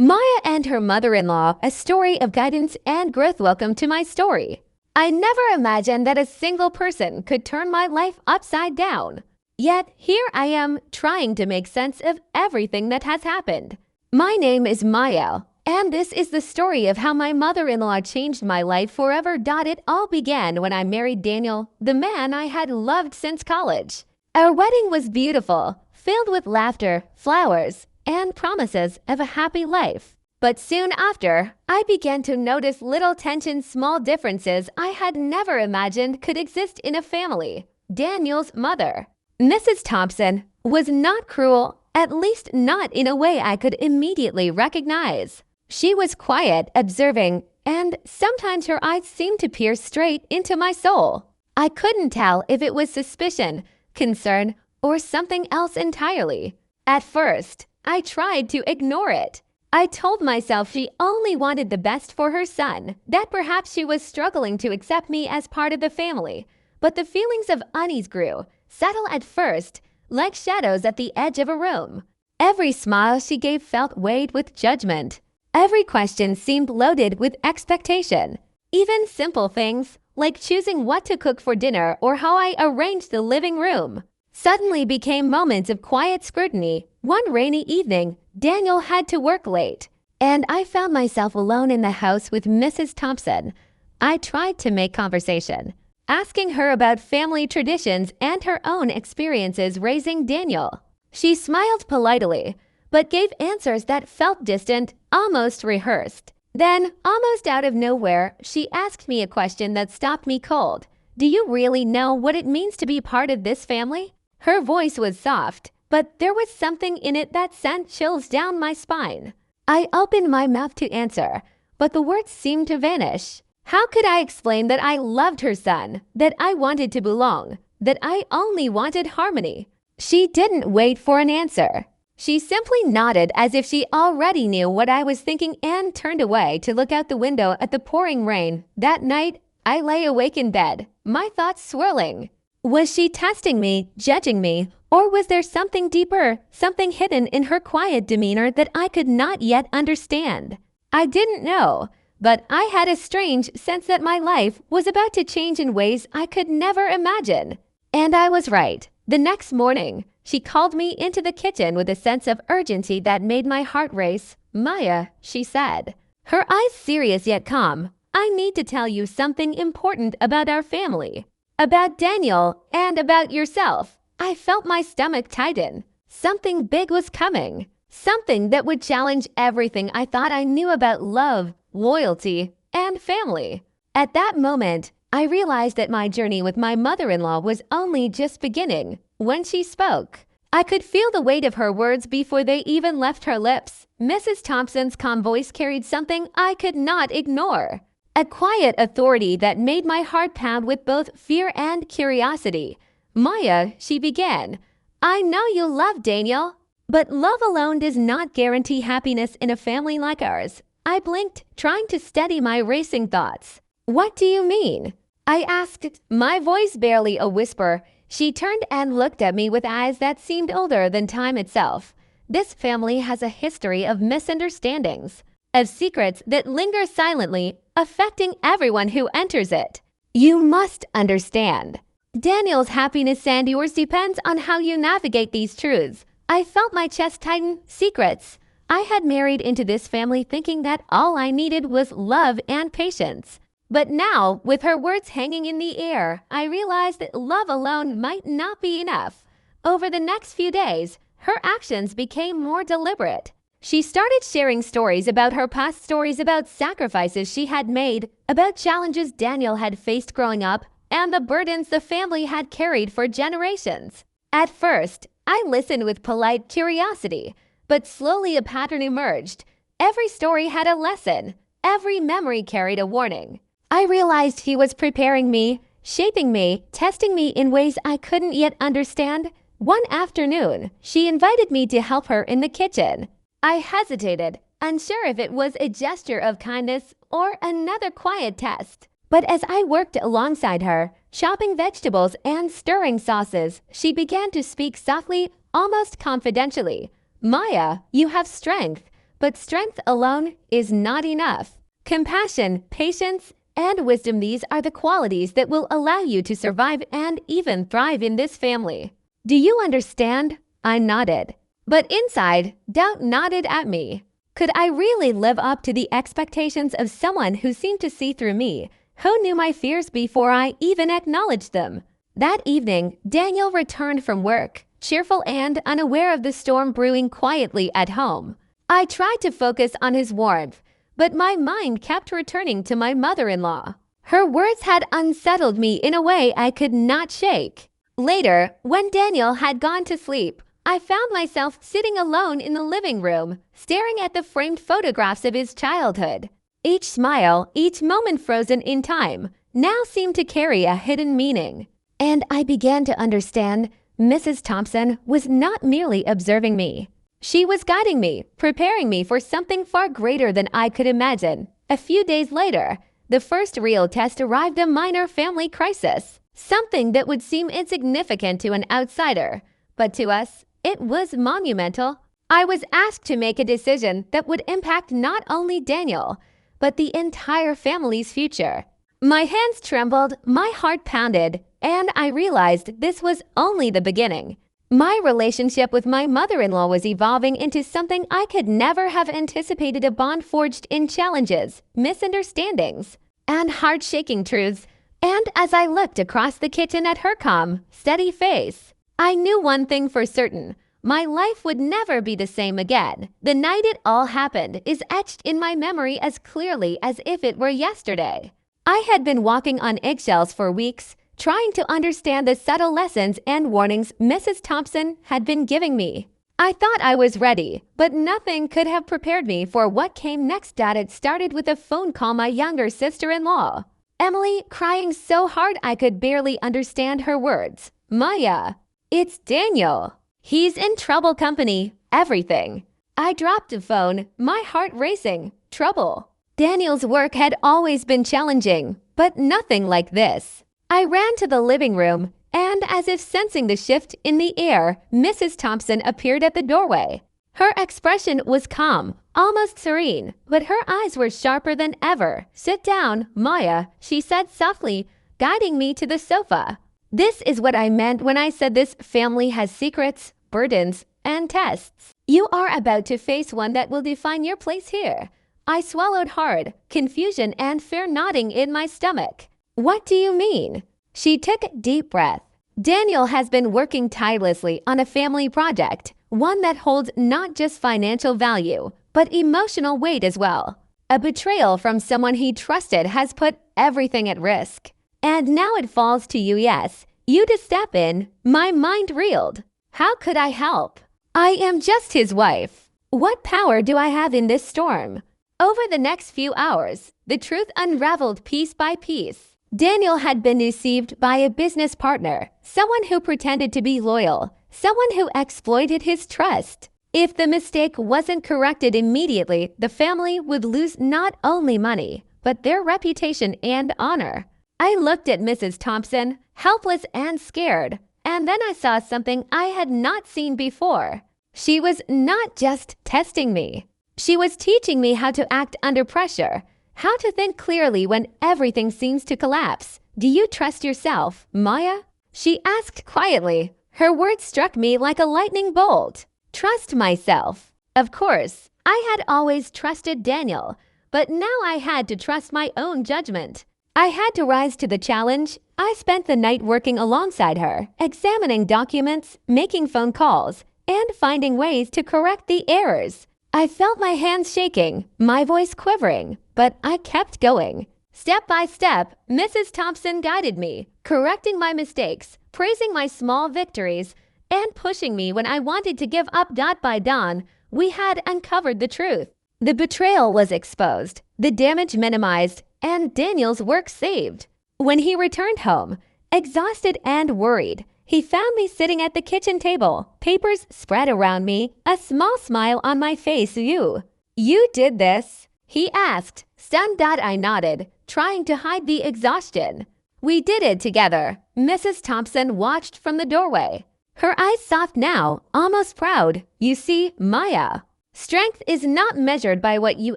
Maya and her mother-in-law, a story of guidance and growth. Welcome to my story. I never imagined that a single person could turn my life upside down. Yet here I am trying to make sense of everything that has happened. My name is Maya, and this is the story of how my mother-in-law changed my life forever. It all began when I married Daniel, the man I had loved since college. Our wedding was beautiful, filled with laughter, flowers, and promises of a happy life. But soon after, I began to notice little tensions, small differences I had never imagined could exist in a family. Daniel's mother, Mrs. Thompson, was not cruel, at least not in a way I could immediately recognize. She was quiet, observing, and sometimes her eyes seemed to peer straight into my soul. I couldn't tell if it was suspicion, concern, or something else entirely. At first, I tried to ignore it. I told myself she only wanted the best for her son, that perhaps she was struggling to accept me as part of the family. But the feelings of unease grew, subtle at first, like shadows at the edge of a room. Every smile she gave felt weighed with judgment. Every question seemed loaded with expectation. Even simple things, like choosing what to cook for dinner or how I arranged the living room, suddenly became moments of quiet scrutiny. One rainy evening, Daniel had to work late, and I found myself alone in the house with Mrs. Thompson. I tried to make conversation, asking her about family traditions and her own experiences raising Daniel. She smiled politely, but gave answers that felt distant, almost rehearsed. Then, almost out of nowhere, she asked me a question that stopped me cold. "Do you really know what it means to be part of this family?" Her voice was soft, but there was something in it that sent chills down my spine. I opened my mouth to answer, but the words seemed to vanish. How could I explain that I loved her son, that I wanted to belong, that I only wanted harmony? She didn't wait for an answer. She simply nodded as if she already knew what I was thinking and turned away to look out the window at the pouring rain. That night, I lay awake in bed, my thoughts swirling. Was she testing me, judging me, or was there something deeper, something hidden in her quiet demeanor that I could not yet understand? I didn't know, but I had a strange sense that my life was about to change in ways I could never imagine. And I was right. The next morning, she called me into the kitchen with a sense of urgency that made my heart race. "Maya," she said, her eyes serious yet calm, "I need to tell you something important about our family. About Daniel, and about yourself." I felt my stomach tighten. Something big was coming. Something that would challenge everything I thought I knew about love, loyalty, and family. At that moment, I realized that my journey with my mother-in-law was only just beginning. When she spoke, I could feel the weight of her words before they even left her lips. Mrs. Thompson's calm voice carried something I could not ignore. A quiet authority that made my heart pound with both fear and curiosity. "Maya," she began, "I know you love Daniel, but love alone does not guarantee happiness in a family like ours." I blinked, trying to steady my racing thoughts. "What do you mean?" I asked, my voice barely a whisper. She turned and looked at me with eyes that seemed older than time itself. "This family has a history of misunderstandings, of secrets that linger silently, affecting everyone who enters it. You must understand. Daniel's happiness and yours depends on how you navigate these truths." I felt my chest tighten. Secrets. I had married into this family thinking that all I needed was love and patience. But now, with her words hanging in the air, I realized that love alone might not be enough. Over the next few days, her actions became more deliberate. She started sharing stories about her past, stories about sacrifices she had made, about challenges Daniel had faced growing up, and the burdens the family had carried for generations. At first, I listened with polite curiosity, but slowly a pattern emerged. Every story had a lesson. Every memory carried a warning. I realized he was preparing me, shaping me, testing me in ways I couldn't yet understand. One afternoon, she invited me to help her in the kitchen. I hesitated, unsure if it was a gesture of kindness or another quiet test. But as I worked alongside her, chopping vegetables and stirring sauces, she began to speak softly, almost confidentially. "Maya, you have strength, But strength alone is not enough. Compassion, patience, and wisdom, these are the qualities that will allow you to survive and even thrive in this family. Do you understand? I nodded. But inside, doubt nodded at me. Could I really live up to the expectations of someone who seemed to see through me, who knew my fears before I even acknowledged them? That evening, Daniel returned from work, cheerful and unaware of the storm brewing quietly at home. I tried to focus on his warmth, but my mind kept returning to my mother-in-law. Her words had unsettled me in a way I could not shake. Later, when Daniel had gone to sleep, I found myself sitting alone in the living room, staring at the framed photographs of his childhood. Each smile, each moment frozen in time, now seemed to carry a hidden meaning. And I began to understand Mrs. Thompson was not merely observing me. She was guiding me, preparing me for something far greater than I could imagine. A few days later, the first real test arrived: a minor family crisis. Something that would seem insignificant to an outsider, but to us, it was monumental. I was asked to make a decision that would impact not only Daniel, but the entire family's future. My hands trembled, my heart pounded, and I realized this was only the beginning. My relationship with my mother-in-law was evolving into something I could never have anticipated: a bond forged in challenges, misunderstandings, and heart-shaking truths. And as I looked across the kitchen at her calm, steady face, I knew one thing for certain: my life would never be the same again. The night it all happened is etched in my memory as clearly as if it were yesterday. I had been walking on eggshells for weeks, trying to understand the subtle lessons and warnings Mrs. Thompson had been giving me. I thought I was ready, but nothing could have prepared me for what came next. It started with a phone call. My younger sister-in-law, Emily, crying so hard I could barely understand her words. "Maya, it's Daniel. He's in trouble company. Everything." I dropped the phone, my heart racing. Trouble. Daniel's work had always been challenging, but nothing like this. I ran to the living room, and as if sensing the shift in the air, Mrs. Thompson appeared at the doorway. Her expression was calm, almost serene, but her eyes were sharper than ever. "Sit down, Maya," she said softly, guiding me to the sofa. This is what I meant when I said this family has secrets, burdens, and tests. You are about to face one that will define your place here. I swallowed hard, confusion and fear knotting in my stomach. "What do you mean?" She took a deep breath. "Daniel has been working tirelessly on a family project, one that holds not just financial value, but emotional weight as well. A betrayal from someone he trusted has put everything at risk. And now it falls to you, yes, you to step in." My mind reeled. How could I help? I am just his wife. What power do I have in this storm? Over the next few hours, the truth unraveled piece by piece. Daniel had been deceived by a business partner, someone who pretended to be loyal, someone who exploited his trust. If the mistake wasn't corrected immediately, the family would lose not only money, but their reputation and honor. I looked at Mrs. Thompson, helpless and scared, and then I saw something I had not seen before. She was not just testing me. She was teaching me how to act under pressure, how to think clearly when everything seems to collapse. "Do you trust yourself, Maya?" she asked quietly. Her words struck me like a lightning bolt. Trust myself. Of course, I had always trusted Daniel, but now I had to trust my own judgment. I had to rise to the challenge. I spent the night working alongside her, examining documents, making phone calls, and finding ways to correct the errors. I felt my hands shaking, my voice quivering, but I kept going. Step by step, Mrs. Thompson guided me, correcting my mistakes, praising my small victories, and pushing me when I wanted to give up. By dawn, we had uncovered the truth. The betrayal was exposed, the damage minimized, and Daniel's work saved. When he returned home, exhausted and worried, he found me sitting at the kitchen table, papers spread around me, a small smile on my face. You did this?" he asked. Stunned, I nodded, trying to hide the exhaustion. "We did it together." Mrs. Thompson watched from the doorway, her eyes soft now, almost proud. "You see, Maya, Strength is not measured by what you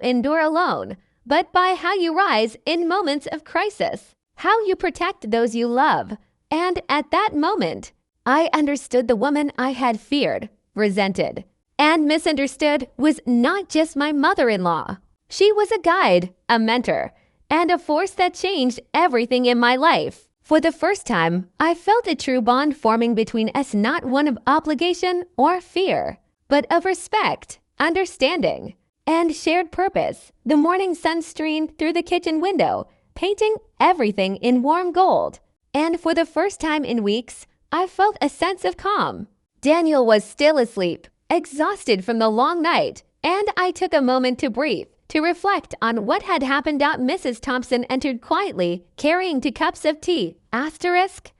endure alone, but by how you rise in moments of crisis, how you protect those you love. And at that moment, I understood the woman I had feared, resented, and misunderstood was not just my mother-in-law. She was a guide, a mentor, and a force that changed everything in my life. For the first time, I felt a true bond forming between us, not one of obligation or fear, but of respect, understanding, and shared purpose. The morning sun streamed through the kitchen window, painting everything in warm gold. And for the first time in weeks, I felt a sense of calm. Daniel was still asleep, exhausted from the long night, and I took a moment to breathe, to reflect on what had happened. Mrs. Thompson entered quietly, carrying 2 cups of tea. Asterisk,